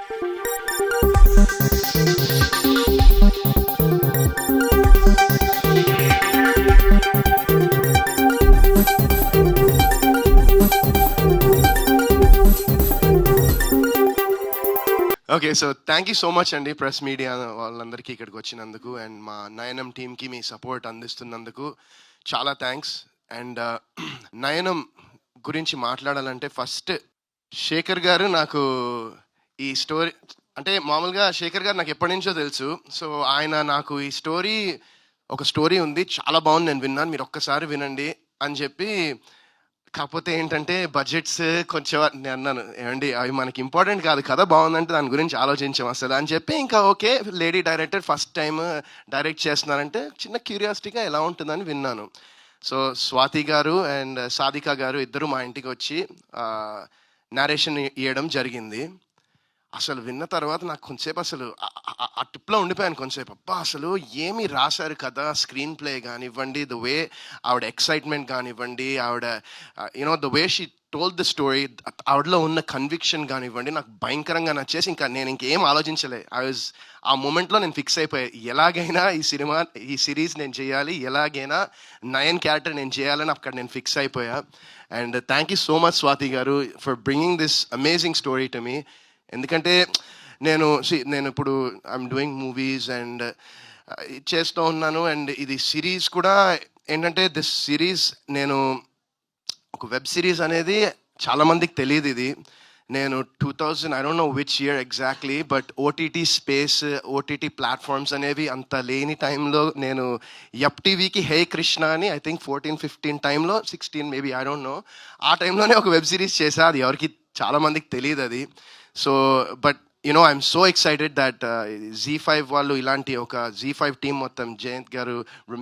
Okay. So thank you so much అండి press media వాళ్ళందరికీ ఇక్కడికి వచ్చినందుకు అండ్ మా నయనం టీమ్కి మీ సపోర్ట్ అందిస్తున్నందుకు చాలా థ్యాంక్స్. అండ్ నయనం గురించి మాట్లాడాలంటే ఫస్ట్ శేఖర్ గారు నాకు ఈ స్టోరీ అంటే మామూలుగా శేఖర్ గారు నాకు ఎప్పటి నుంచో తెలుసు. సో ఆయన నాకు ఈ ఒక స్టోరీ ఉంది, చాలా బాగుంది, నేను విన్నాను, మీరు ఒక్కసారి వినండి అని చెప్పి. కాకపోతే ఏంటంటే బడ్జెట్స్ కొంచెం నేను అన్నాను, ఏమండి అవి మనకి ఇంపార్టెంట్ కాదు, కథ బాగుందంటే దాని గురించి ఆలోచించాం అసలు అని చెప్పి. ఇంకా okay, lady director first time direct చేస్తున్నారంటే చిన్న క్యూరియాసిటీగా ఎలా ఉంటుందని విన్నాను. సో స్వాతి గారు అండ్ సాధిక గారు ఇద్దరు మా ఇంటికి వచ్చి నారేషన్ ఇవ్వడం జరిగింది. అసలు విన్న తర్వాత నాకు కొంచెంసేపు అసలు ఆ టిప్లో ఉండిపోయాను కొంచెంసేపు. అబ్బా అసలు ఏమి రాశారు కదా, స్క్రీన్ ప్లే కానివ్వండి, ద వే ఆవిడ ఎక్సైట్మెంట్ కానివ్వండి, ఆవిడ you know the way she told the story, ఆవిడలో ఉన్న కన్విక్షన్ కానివ్వండి నాకు భయంకరంగా నచ్చేసి ఇంకా నేను ఇంకేం ఆలోచించలే. ఆ మూమెంట్లో నేను ఫిక్స్ అయిపోయాను, ఎలాగైనా ఈ సిరీస్ నేను చేయాలి, ఎలాగైనా నయన్ క్యారెక్టర్ నేను చేయాలని అక్కడ నేను ఫిక్స్ అయిపోయా. And thank you so much Swathi garu for bringing this amazing story to me. ఎందుకంటే నేను ఇప్పుడు ఐఎమ్ డూయింగ్ మూవీస్ అండ్ చేస్తూ ఉన్నాను. అండ్ ఇది సిరీస్ కూడా ఏంటంటే దిస్ సిరీస్ నేను ఒక వెబ్ సిరీస్ అనేది చాలామందికి తెలియదు. ఇది నేను 2000 I don't know which year exactly, but OTT space, OTT platforms అనేవి అంత లేని టైంలో నేను యప్ టీవీకి హే కృష్ణ అని ఐ థింక్ 14-15 టైంలో 16 మేబీ ఐ డోంట్ నో, ఆ టైంలోనే ఒక వెబ్ సిరీస్ చేశా. అది ఎవరికి చాలామందికి తెలియదు అది. So but you know I'm so excited that Z5 వాళ్ళు ఇలాంటి ఒక Z5 టీం మొత్తం జయంత్ గారు,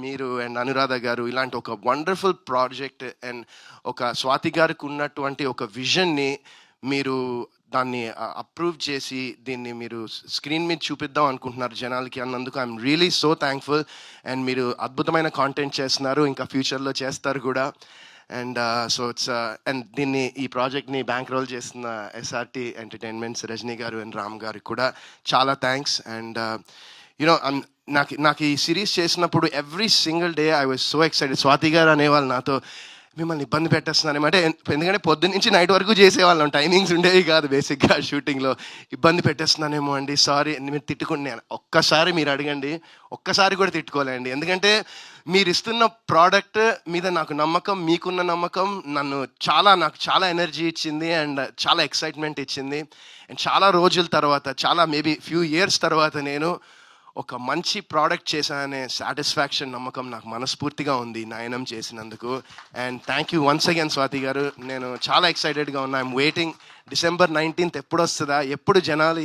మీరు అండ్ అనురాధ గారు ఇలాంటి ఒక వండర్ఫుల్ ప్రాజెక్ట్ అండ్ ఒక స్వాతి గారికి ఉన్నటువంటి ఒక విజన్ని మీరు దాన్ని అప్రూవ్ చేసి దీన్ని మీరు స్క్రీన్ మీద చూపిద్దాం అనుకుంటున్నారు జనాలకి అన్నందుకు I'm really so thankful. And మీరు అద్భుతమైన కాంటెంట్ చేస్తున్నారు, ఇంకా ఫ్యూచర్లో చేస్తారు కూడా. అండ్ సో ఇట్స్ అండ్ ఈ ప్రాజెక్ట్ని బ్యాంక్ రోల్ చేస్తున్న SRT ఎంటర్టైన్మెంట్స్ రజనీ గారు అండ్ రామ్ గారికి కూడా చాలా థ్యాంక్స్. అండ్ యునో నాకు ఈ సిరీస్ చేసినప్పుడు every single day I was so excited. Swathi గారు అనేవాళ్ళు నాతో, మిమ్మల్ని ఇబ్బంది పెట్టేస్తున్నాను అంటే, ఎందుకంటే పొద్దున్న నుంచి నైట్ వరకు చేసేవాళ్ళం, టైమింగ్స్ ఉండేవి కాదు బేసిక్గా షూటింగ్లో. ఇబ్బంది పెట్టేస్తున్నానేమో అండి, సారీ, మీరు తిట్టుకుని ఒక్కసారి మీరు అడగండి, ఒక్కసారి కూడా తిట్టుకోలేండి. ఎందుకంటే మీరు ఇస్తున్న ప్రోడక్ట్ మీద నాకు నమ్మకం, మీకున్న నమ్మకం నాకు చాలా ఎనర్జీ ఇచ్చింది అండ్ చాలా ఎక్సైట్మెంట్ ఇచ్చింది. అండ్ చాలా రోజుల తర్వాత, చాలా మేబీ ఫ్యూ ఇయర్స్ తర్వాత నేను ఒక మంచి ప్రోడక్ట్ చేశాననే సాటిస్ఫాక్షన్, నమ్మకం నాకు మనస్ఫూర్తిగా ఉంది నయనం చేసినందుకు. And thank you once again Swathi గారు. నేను చాలా ఎక్సైటెడ్గా ఉన్నా. ఐఎమ్ వెయిటింగ్ December 19th ఎప్పుడు వస్తుందా, ఎప్పుడు జనాలు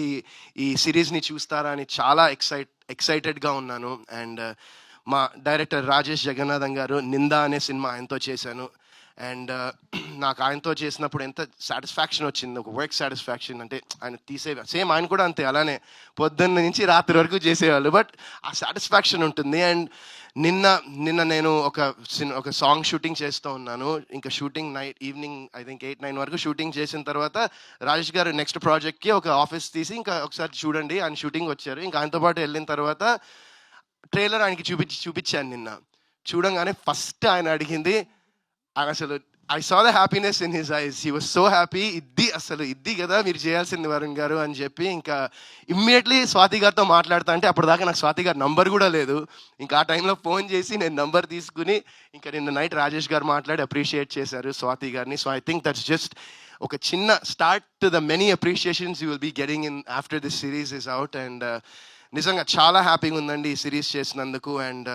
ఈ సిరీస్ని చూస్తారా అని చాలా ఎక్సైటెడ్గా ఉన్నాను. అండ్ మా డైరెక్టర్ రాజేష్ జగన్నాథం గారు నిందా అనే సినిమా ఆయనతో చేశాను. అండ్ నాకు ఆయనతో చేసినప్పుడు ఎంత సాటిస్ఫాక్షన్ వచ్చింది, ఒక వర్క్ సాటిస్ఫాక్షన్. అంటే ఆయన సేమ్ ఆయన కూడా అంతే, అలానే పొద్దున్న నుంచి రాత్రి వరకు చేసేవాళ్ళు, బట్ ఆ సాటిస్ఫాక్షన్ ఉంటుంది. అండ్ నిన్న నేను ఒక సాంగ్ షూటింగ్ చేస్తూ ఉన్నాను. ఇంకా షూటింగ్ ఈవినింగ్ ఐ థింక్ 8-9 వరకు షూటింగ్ చేసిన తర్వాత రాజేష్ గారు నెక్స్ట్ ప్రాజెక్ట్కి ఒక ఆఫీస్ తీసి ఇంకా ఒకసారి చూడండి ఆయన షూటింగ్ వచ్చారు. ఇంకా ఆయనతో పాటు వెళ్ళిన తర్వాత ట్రైలర్ ఆయనకి చూపించాను నిన్న. చూడంగానే ఫస్ట్ ఆయన అడిగింది, అసలు I saw the happiness in his eyes, he was so happy. ఇది కదా మీరు చేయాల్సింది వరుణ్ గారు అని చెప్పి ఇంకా ఇమ్మీడియట్లీ స్వాతి గారితో మాట్లాడతా అంటే, అప్పటిదాకా నాకు స్వాతి గారి నంబర్ కూడా లేదు. ఇంకా ఆ టైంలో ఫోన్ చేసి నేను నంబర్ తీసుకుని ఇంకా నిన్న నైట్ రాజేష్ గారు మాట్లాడి అప్రిషియేట్ చేశారు స్వాతి గారిని. So I think that's just ఒక చిన్న start to the many appreciations you will be getting in after this series is out. And నిజంగా చాలా హ్యాపీగా ఉందండి ఈ సిరీస్ చేసినందుకు. అండ్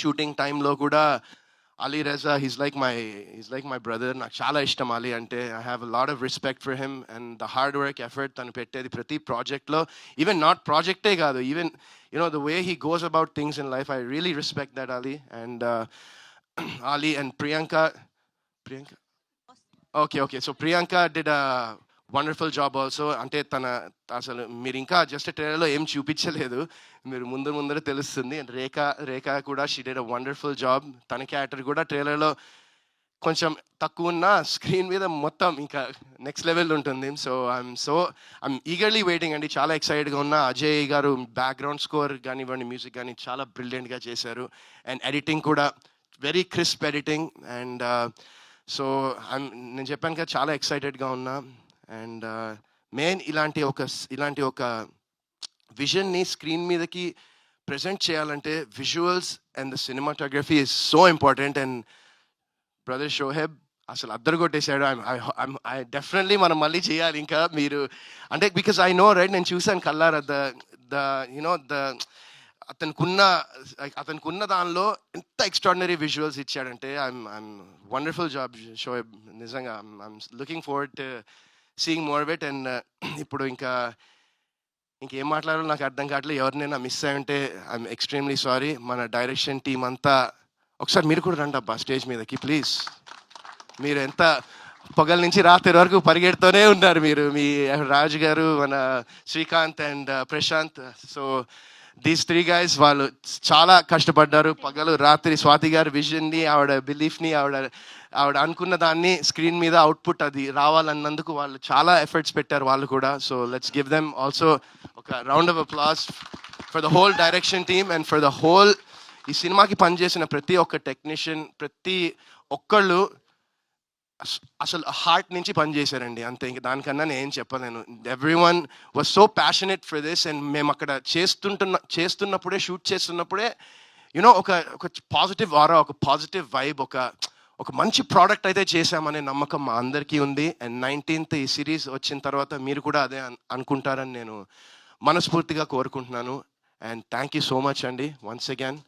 షూటింగ్ టైంలో కూడా Ali Reza, he's like my brother. నాకు చాలా ఇష్టం Ali అంటే. I have a lot of respect for him and the hard work, effort తను పెట్టేది ప్రతి ప్రాజెక్ట్లో. ఈవెన్ నాట్ ప్రాజెక్టే కాదు, even the way he goes about things in life, I really respect that Ali. And Ali and Priyanka. Okay. So Priyanka did a wonderful job also. అంటే అసలు మీరు ఇంకా just ట్రైలర్లో ఏం చూపించలేదు, మీరు ముందర తెలుస్తుంది. అండ్ రేఖ కూడా she did a wonderful job. తన క్యారెక్టర్ కూడా ట్రైలర్లో కొంచెం తక్కువ ఉన్న స్క్రీన్ మీద మొత్తం ఇంకా నెక్స్ట్ లెవెల్ ఉంటుంది. సో ఐఎమ్ ఈగర్లీ వెయిటింగ్ అండి. చాలా ఎక్సైటెడ్గా ఉన్నా. అజయ్ గారు బ్యాక్గ్రౌండ్ స్కోర్ కానివ్వండి, మ్యూజిక్ కానీ చాలా బ్రిలియంట్గా చేశారు. అండ్ ఎడిటింగ్ కూడా very crisp editing. And so నేను చెప్పాను కదా, చాలా ఎక్సైటెడ్గా ఉన్నా. అండ్ మెయిన్ ఇలాంటి ఒక విజన్ని స్క్రీన్ మీదకి ప్రెజెంట్ చేయాలంటే visuals and the cinematography is so important. And brother Shoaib అసలు అద్దరు కొట్టేశాడు. ఐ డెఫినెట్లీ మనం మళ్ళీ చేయాలి ఇంకా. మీరు అంటే బికాస్ ఐ నో రైట్, నేను చూశాను కల్లారా ద యునో ద అతనుకున్న దానిలో ఎంత ఎక్స్ట్రాడినరీ విజువల్స్ ఇచ్చాడంటే ఐఎమ్ వండర్ఫుల్ జాబ్ షోహెబ్. నిజంగా I'm looking forward to seeing more it. And ఇప్పుడు ఇంకేం మాట్లాడాలో నాకు అర్థం కావట్లేదు. ఎవరినైనా మిస్ అయి ఉంటే ఐఎమ్ ఎక్స్ట్రీమ్లీ సారీ. మన డైరెక్షన్ టీం అంతా ఒకసారి మీరు కూడా రండి అబ్బా స్టేజ్ మీదకి ప్లీజ్. మీరు ఎంత పగల నుంచి రాత్రి వరకు పరిగెడుతూనే ఉన్నారు మీరు, మీ రాజు గారు, మన Srikanth and Prashanth. So these 3 guys వాళ్ళు చాలా కష్టపడ్డారు పగలు రాత్రి. స్వాతి గారు విజన్ని, ఆవిడ బిలీఫ్ని, ఆవిడ అనుకున్న దాన్ని స్క్రీన్ మీద అవుట్పుట్ అది రావాలన్నందుకు వాళ్ళు చాలా ఎఫర్ట్స్ పెట్టారు వాళ్ళు కూడా. So let's give them also ఒక round of applause for the whole direction team and for the whole. ఈ సినిమాకి పనిచేసిన ప్రతి ఒక్క టెక్నీషియన్, ప్రతి ఒక్కళ్ళు అసలు హార్ట్ నుంచి పనిచేశారండి అంతే. ఇంక దానికన్నా నేను ఏం చెప్పలేను. Everyone was so passionate for this. And మేము అక్కడ చేస్తున్నప్పుడే, షూట్ చేస్తున్నప్పుడే యూనో ఒక పాజిటివ్ ఆరా, ఒక పాజిటివ్ వైబ్, ఒక మంచి ప్రోడక్ట్ అయితే చేశామనే నమ్మకం మా అందరికీ ఉంది. అండ్ 19th ఈ సిరీస్ వచ్చిన తర్వాత మీరు కూడా అదే అనుకుంటారని నేను మనస్ఫూర్తిగా కోరుకుంటున్నాను. And thank you so much అండి వన్స్ అగైన్.